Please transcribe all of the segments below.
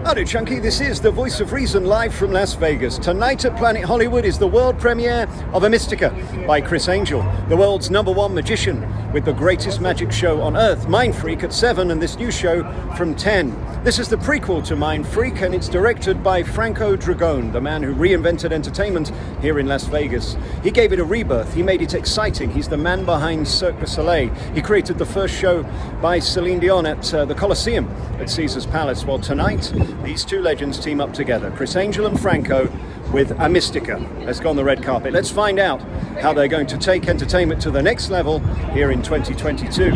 Hello, Chunky. This is the Voice of Reason live from Las Vegas. Tonight at Planet Hollywood is the world premiere of Amystika by Criss Angel, the world's #1 magician with the greatest magic show on earth, Mind Freak, at 7, and this new show from 10. This is the prequel to Mind Freak, and it's directed by Franco Dragone, the man who reinvented entertainment here in Las Vegas. He gave it a rebirth. He made it exciting. He's the man behind Cirque du Soleil. He created the first show by Celine Dion at the Colosseum at Caesar's Palace. Well, tonight, these two legends team up together, Criss Angel and Franco, with Amystika. Let's go on the red carpet. Let's find out how they're going to take entertainment to the next level here in 2022.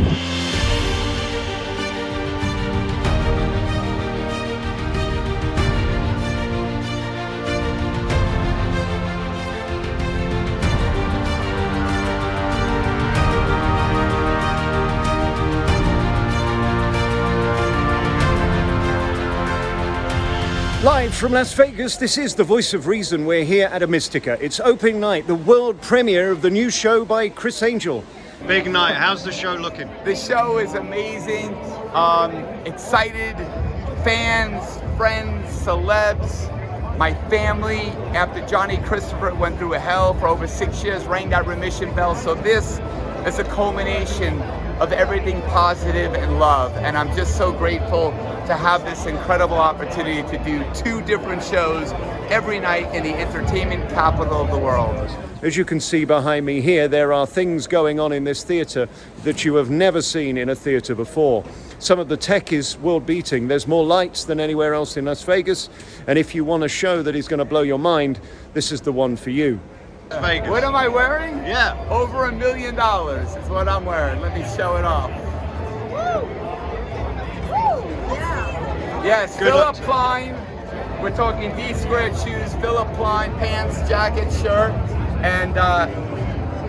Live from Las Vegas, this is the Voice of Reason. We're here at Amystika. It's opening night, the world premiere of the new show by Criss Angel. Big night. How's the show looking? The show is amazing. Excited fans, friends, celebs, my family. After Johnny Christopher went through a hell for over 6 years, rang that remission bell. So this is a culmination of everything positive and love. And I'm just so grateful to have this incredible opportunity to do 2 different shows every night in the entertainment capital of the world. As you can see behind me here, there are things going on in this theatre that you have never seen in a theatre before. Some of the tech is world-beating. There's more lights than anywhere else in Las Vegas. And if you want a show that is going to blow your mind, this is the one for you. Vegas. What am I wearing? Yeah. Over $1 million is what I'm wearing. Let me show it off. Woo! Yes, Philip Klein. We're talking D-squared shoes, Philip Klein pants, jacket, shirt, and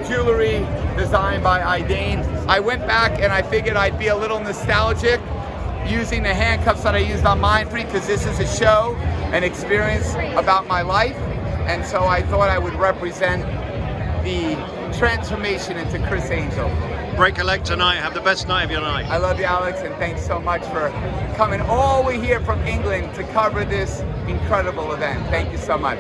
jewelry designed by Idane. I went back and I figured I'd be a little nostalgic using the handcuffs that I used on Mind Freak, because this is a show, an experience about my life. And so I thought I would represent the transformation into Criss Angel. Break a leg tonight. Have the best night of your life. I love you, Alex, and thanks so much for coming all the way here from England to cover this incredible event. Thank you so much.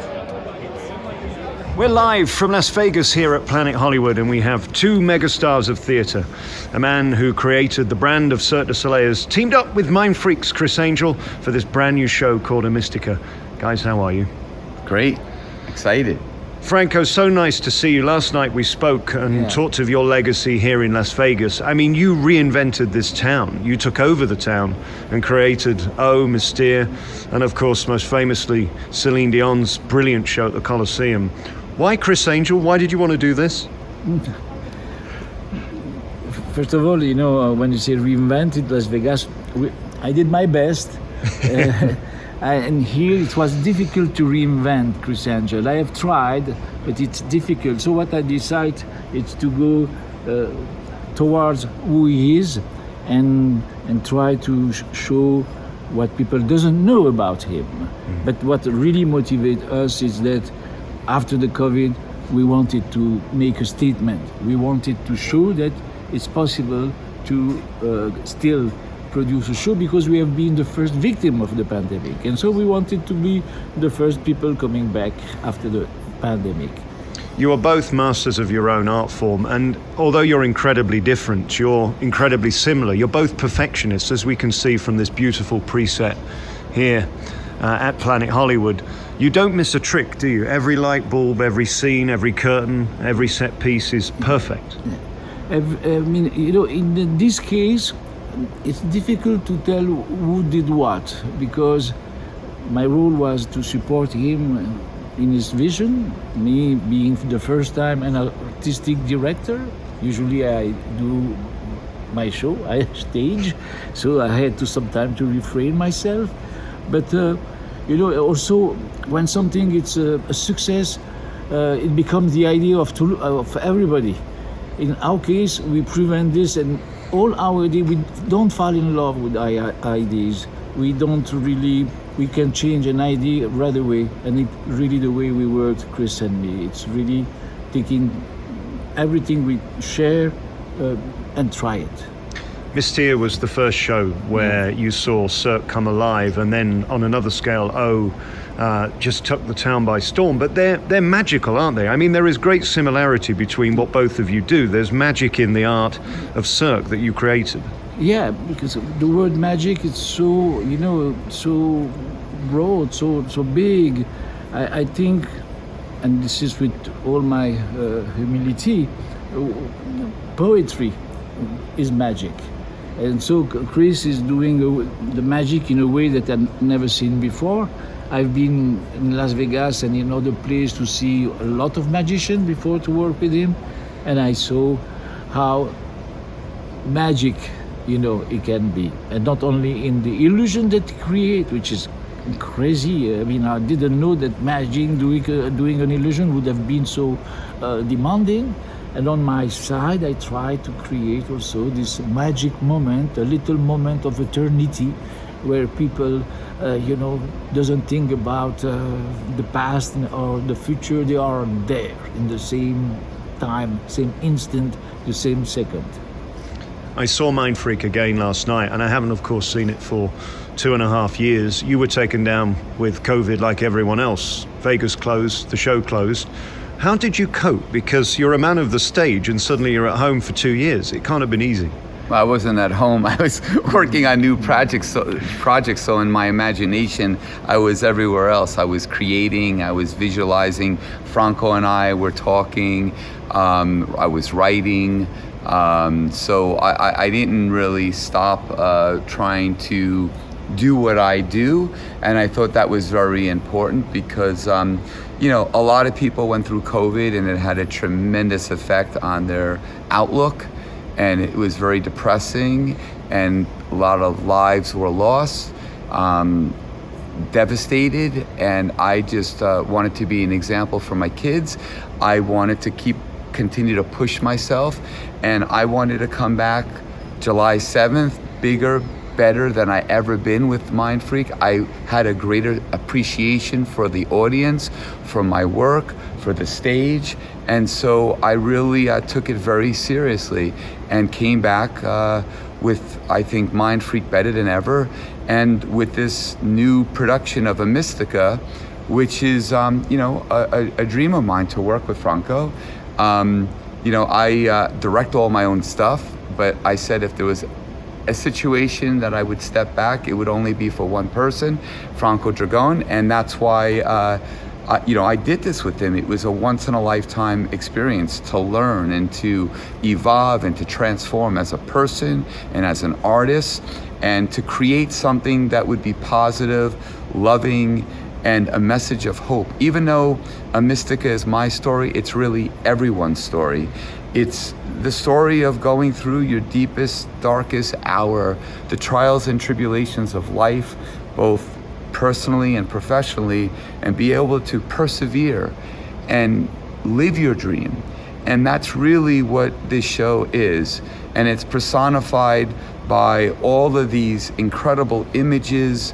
We're live from Las Vegas here at Planet Hollywood, and we have 2 megastars of theatre. A man who created the brand of Cirque du Soleil has teamed up with Mind Freak's Criss Angel for this brand new show called Amystika. Guys, how are you? Great. Excited. Franco, so nice to see you. Last night we spoke and talked of your legacy here in Las Vegas. I mean, you reinvented this town. You took over the town and created Mystere, and of course, most famously, Celine Dion's brilliant show at the Colosseum. Why Criss Angel? Why did you want to do this? First of all, when you say reinvented Las Vegas, I did my best. And here it was difficult to reinvent Criss Angel. I have tried, but it's difficult. So what I decide is to go towards who he is and try to show what people doesn't know about him. But what really motivates us is that after the COVID, we wanted to make a statement. We wanted to show that it's possible to still produce a show, because we have been the first victim of the pandemic, and so we wanted to be the first people coming back after the pandemic. You are both masters of your own art form, and although you're incredibly different, you're incredibly similar. You're both perfectionists, as we can see from this beautiful preset here at Planet Hollywood. You don't miss a trick, do you? Every light bulb, every scene, every curtain, every set piece is perfect. I mean, in this case, it's difficult to tell who did what, because my role was to support him in his vision, me being the first time an artistic director. Usually I do my show, I stage, so I had to sometimes to refrain myself. But also when something is a success, it becomes the idea of everybody. In our case, we prevent this, and all our ideas, we don't fall in love with ideas. We can change an idea right away, and it's really the way we worked, Criss and me. It's really taking everything we share and try it. Mystere was the first show where you saw Cirque come alive, and then on another scale, just took the town by storm. But they're magical, aren't they? I mean, there is great similarity between what both of you do. There's magic in the art of Cirque that you created. Yeah, because the word magic is so, so broad, so big. I think, and this is with all my humility, poetry is magic. And so Criss is doing the magic in a way that I've never seen before. I've been in Las Vegas and in other places to see a lot of magicians before to work with him, and I saw how magic, it can be. And not only in the illusion that he creates, which is crazy. I mean, I didn't know that magic, doing an illusion would have been so demanding. And on my side, I try to create also this magic moment, a little moment of eternity, where people, doesn't think about the past or the future. They are there in the same time, same instant, the same second. I saw Mind Freak again last night, and I haven't, of course, seen it for 2.5 years. You were taken down with COVID like everyone else. Vegas closed, the show closed. How did you cope? Because you're a man of the stage and suddenly you're at home for 2 years. It can't have been easy. Well, I wasn't at home. I was working on new projects. So in my imagination, I was everywhere else. I was creating, I was visualizing. Franco and I were talking. I was writing. So I didn't really stop trying to do what I do, and I thought that was very important because a lot of people went through COVID and it had a tremendous effect on their outlook, and it was very depressing, and a lot of lives were lost, devastated, and I just wanted to be an example for my kids. I wanted to continue to push myself, and I wanted to come back July 7th, bigger, better than I ever been with Mind Freak. I had a greater appreciation for the audience, for my work, for the stage, and so I really took it very seriously and came back with, I think, Mind Freak better than ever, and with this new production of Amystika, which is a dream of mine to work with Franco. I direct all my own stuff, but I said if there was a situation that I would step back, it would only be for one person, Franco Dragone, and that's why I did this with him. It was a once-in-a-lifetime experience to learn and to evolve and to transform as a person and as an artist, and to create something that would be positive, loving, and a message of hope. Even though Amystika is my story, it's really everyone's story. It's the story of going through your deepest, darkest hour, the trials and tribulations of life, both personally and professionally, and be able to persevere and live your dream. And that's really what this show is. And it's personified by all of these incredible images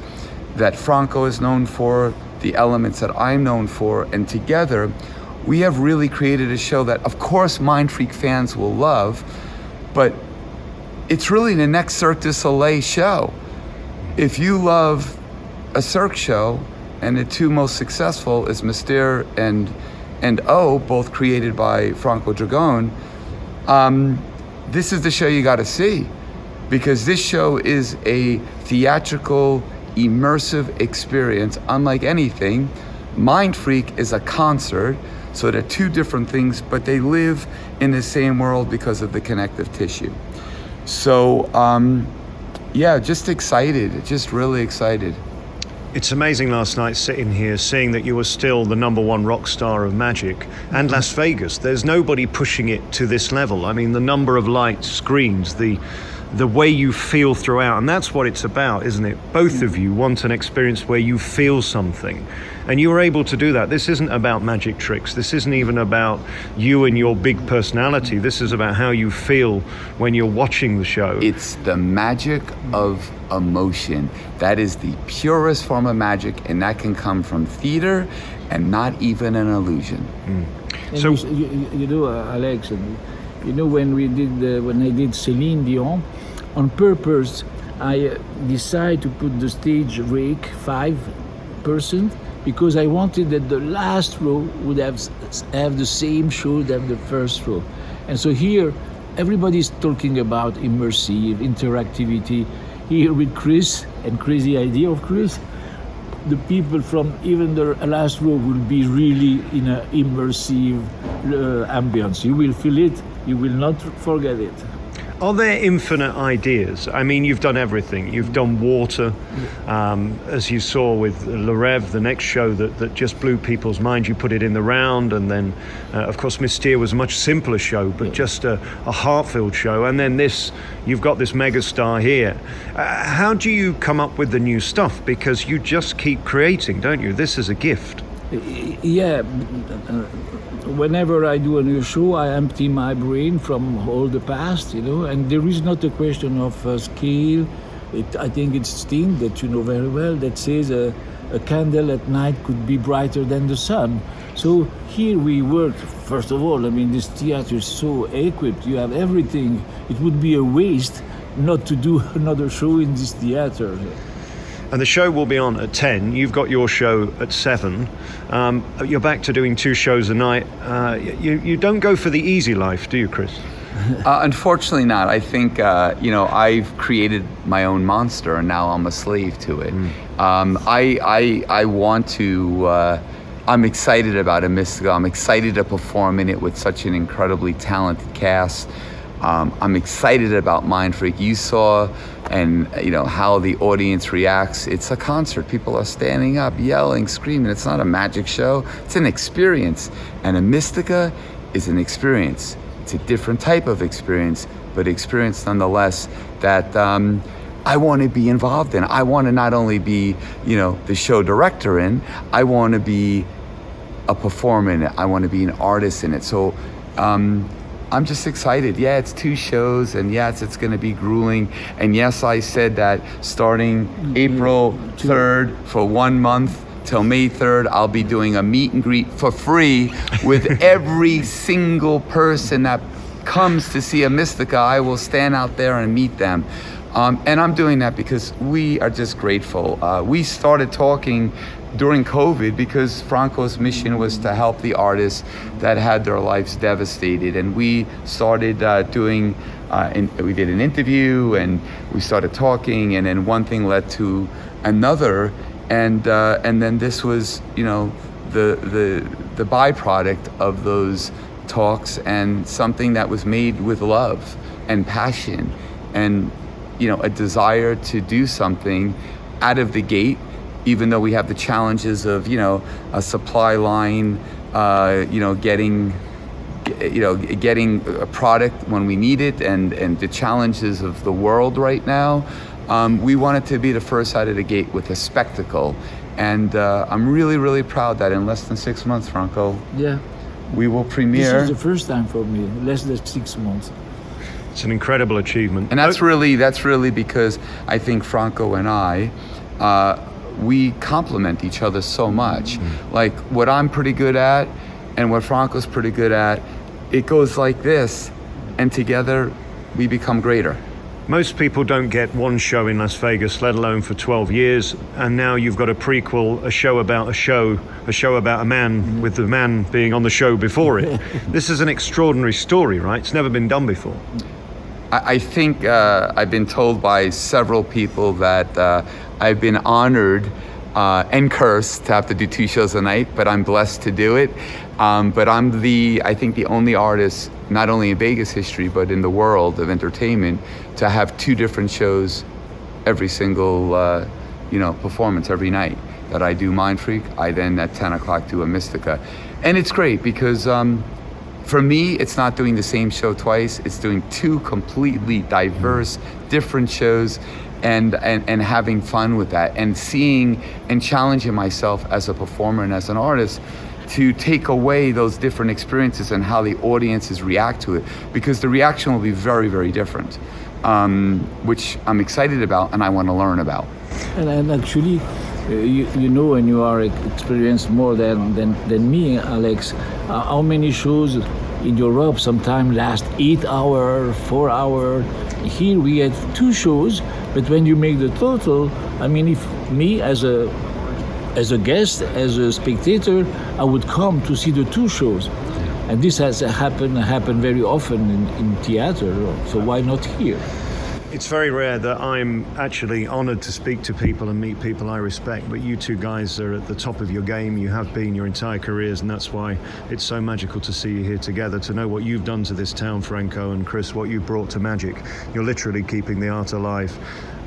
that Franco is known for, the elements that I'm known for, and together we have really created a show that, of course, Mind Freak fans will love, but it's really the next Cirque du Soleil show. If you love a Cirque show, and the two most successful is Mystere and O, both created by Franco Dragone, this is the show you gotta see, because this show is a theatrical, immersive experience unlike anything. Mind Freak is a concert, so they're two different things, but they live in the same world because of the connective tissue. So, just excited, just really excited. It's amazing last night sitting here, seeing that you were still the #1 rock star of magic, and Las Vegas. There's nobody pushing it to this level. I mean, the number of lights, screens, the way you feel throughout, and that's what it's about, isn't it? Both of you want an experience where you feel something, and you were able to do that. This isn't about magic tricks. This isn't even about you and your big personality. This is about how you feel when you're watching the show. It's the magic of emotion. That is the purest form of magic, and that can come from theater and not even an illusion. So Alex, when I did Celine Dion, on purpose, I decided to put the stage rake 5%, because I wanted that the last row would have the same show than the first row. And so here, everybody's talking about immersive interactivity. Here with Criss, and crazy idea of Criss, the people from even the last row will be really in an immersive ambience. You will feel it, you will not forget it. Are there infinite ideas? I mean, you've done everything. You've done water, as you saw with Le Rêve, the next show that just blew people's minds. You put it in the round, and then, of course, Mystere was a much simpler show, but just a heart-filled show. And then this, you've got this megastar here. How do you come up with the new stuff? Because you just keep creating, don't you? This is a gift. Yeah. Whenever I do a new show, I empty my brain from all the past, and there is not a question of scale. I think it's Sting, that you know very well, that says a candle at night could be brighter than the sun. So here we work, first of all, I mean, this theater is so equipped, you have everything. It would be a waste not to do another show in this theater. And the show will be on at 10. You've got your show at 7. You're back to doing 2 shows a night. You don't go for the easy life, do you, Criss? Unfortunately not. I think, I've created my own monster, and now I'm a slave to it. I want to... I'm excited about Amystika. I'm excited to perform in it with such an incredibly talented cast. I'm excited about Mind Freak. You saw, and how the audience reacts. It's a concert. People are standing up, yelling, screaming. It's not a magic show. It's an experience. And Amystika is an experience. It's a different type of experience, but experience nonetheless that I want to be involved in. I want to not only be, the show director in, I want to be a performer in it. I want to be an artist in it. So, I'm just excited. Yeah, it's 2 shows, and yes, it's going to be grueling. And yes, I said that starting April 3rd for 1 month till May 3rd, I'll be doing a meet and greet for free with every single person that comes to see Amystika. I will stand out there and meet them. And I'm doing that because we are just grateful. We started talking during COVID because Franco's mission was to help the artists that had their lives devastated. And we started we did an interview, and we started talking, and then one thing led to another. And then this was, the byproduct of those talks, and something that was made with love and passion and, a desire to do something out of the gate, even though we have the challenges of, a supply line, getting a product when we need it, and the challenges of the world right now. We wanted to be the first out of the gate with a spectacle. And I'm really, really proud that in less than 6 months, Franco, we will premiere. This is the first time for me, less than 6 months. It's an incredible achievement. And that's really because I think Franco and I, we complement each other so much. Like what I'm pretty good at and what Franco's pretty good at, it goes like this, and together we become greater. Most people don't get one show in Las Vegas, let alone for 12 years. And now you've got a prequel, a show about a show about a man with the man being on the show before it. This is an extraordinary story, right? It's never been done before. I think I've been told by several people that I've been honored and cursed to have to do 2 shows a night, but I'm blessed to do it. But I'm I think the only artist, not only in Vegas history, but in the world of entertainment, to have 2 different shows every single, performance every night. That I do Mind Freak, I then at 10 o'clock do Amystika. And it's great because for me, it's not doing the same show twice. It's doing 2 completely diverse, different shows, and having fun with that, and seeing and challenging myself as a performer and as an artist to take away those different experiences and how the audiences react to it, because the reaction will be very, very different, which I'm excited about and I want to learn about. And actually, and you are experienced more than me, Alex, how many shows in Europe sometimes last 8 hours, 4 hours. Here we had 2 shows, but when you make the total, I mean, if me as a guest, as a spectator, I would come to see the 2 shows. And this has happened very often in theater, so why not here? It's very rare that I'm actually honoured to speak to people and meet people I respect, but you two guys are at the top of your game. You have been your entire careers, and that's why it's so magical to see you here together, to know what you've done to this town, Franco and Criss, what you've brought to magic. You're literally keeping the art alive,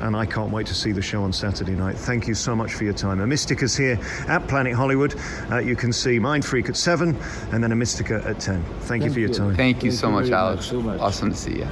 and I can't wait to see the show on Saturday night. Thank you so much for your time. Amystika's here at Planet Hollywood. You can see Mind Freak at 7 and then Amystika at 10. Thank you for your time. Thank you so much, very Alex. so much. Awesome to see you.